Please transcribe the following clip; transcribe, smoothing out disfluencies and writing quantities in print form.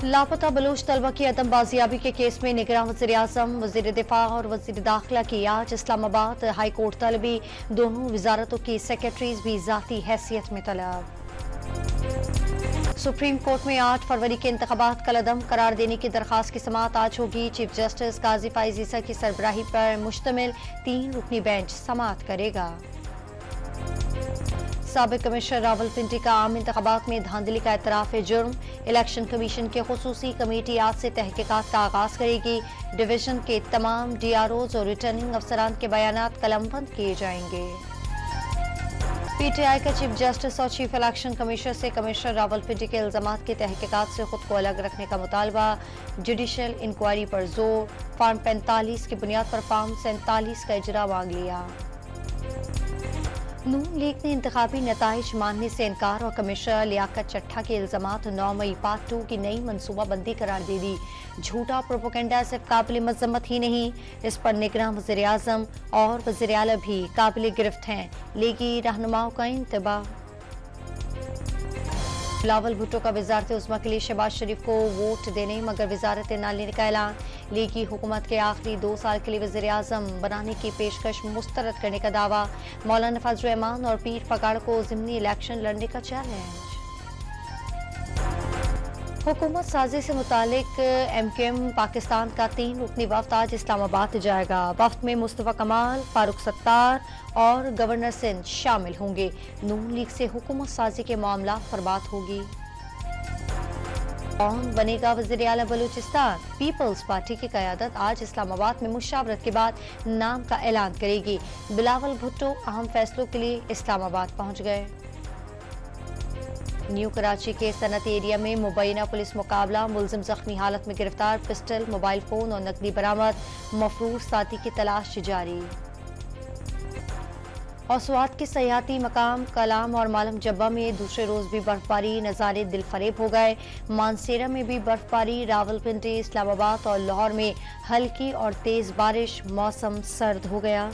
लापता बलूच तलबा की अदम बाजियाबी के केस में निगरान वज़ीर-ए-आज़म, वज़ीर दिफा और वज़ीर दाखिला की आज इस्लामाबाद हाई कोर्ट तलबी। दोनों वजारतों की सेक्रेटरीज भी ज़ाती हैसियत में तलब। सुप्रीम कोर्ट में 8 फरवरी के इंतखाबात कलअदम करार देने की दरखास्त की समाअत आज होगी। चीफ जस्टिस काजी फाइज ईसा की सरबराही पर मुश्तमिल 3 रुकनी बेंच समाअत करेगा। साबिक कमिश्नर रावलपिंडी का आम इंतखाबात में धांधली का एतराफ़ जुर्म। इलेक्शन कमीशन की खुसूसी कमेटी आज से तहकीकात का आगाज करेगी। डिवीजन के तमाम DROs और रिटर्निंग अफसरान के बयानात कलमबंद किए जाएंगे। PTI का चीफ जस्टिस और चीफ इलेक्शन कमिश्नर से कमिश्नर रावलपिंडी के इल्जामात की तहकीकात से खुद को अलग रखने का मुतालबा। जुडिशल इंक्वायरी पर जोर। फॉर्म 45 की बुनियाद पर फॉर्म 47 का इजरा मांग लिया। नून लीग ने इंतखाबी नताइज मानने से इनकार और कमिश्नर लियाकत चट्टा के इल्जामात 9 मई पार्ट 2 की नई मनसूबाबंदी करार दे दी। झूठा प्रोपोगंडा सिर्फ काबिल मजम्मत ही नहीं, इस पर निगरान वज़ीर-ए-आज़म और वज़ीर आला भी काबिल गिरफ्त हैं। लीगी रहनुमाओं का इंतबाह। बिलावल भुट्टो का वजारत उज़्मा के लिए शहबाज शरीफ को वोट देने मगर वजारत न लेने का ऐलान। लीगी हुकूमत के आखिरी 2 साल के लिए वज़ीर-ए-आज़म बनाने की पेशकश मुस्तरद करने का दावा। मौलाना फजल रहमान और पीर फगाड़ को ज़िमनी इलेक्शन लड़ने का चैलेंज। हुकूमत साजी से मुतालिक MQM पाकिस्तान का 3 रुकनी वफ्द आज इस्लामाबाद जाएगा। वफ्द में मुस्तफा कमाल, फारूक सत्तार और गवर्नर सिंध शामिल होंगे। नून लीग से हुकूमत साजी के मामला पर बात होगी। कौन बनेगा वज़ीर आला बलूचिस्तान? पीपल्स पार्टी की क़यादत आज इस्लामाबाद में मुशावरत के बाद नाम का ऐलान करेगी। बिलावल भुट्टो अहम फैसलों के लिए इस्लामाबाद पहुंच गए। न्यू कराची के सनत एरिया में मुबैना पुलिस मुकाबला। मुलजिम जख्मी हालत में गिरफ्तार। पिस्टल, मोबाइल फोन और नकदी बरामद। मफरूर साथी की तलाश जारी। और स्वात के सयाहती मकाम कलाम और मालम जब्बा में दूसरे रोज भी बर्फबारी। नज़ारे दिल फरेब हो गए। मानसेरा में भी बर्फबारी। रावलपिंडी, इस्लामाबाद और लाहौर में हल्की और तेज बारिश। मौसम सर्द हो गया।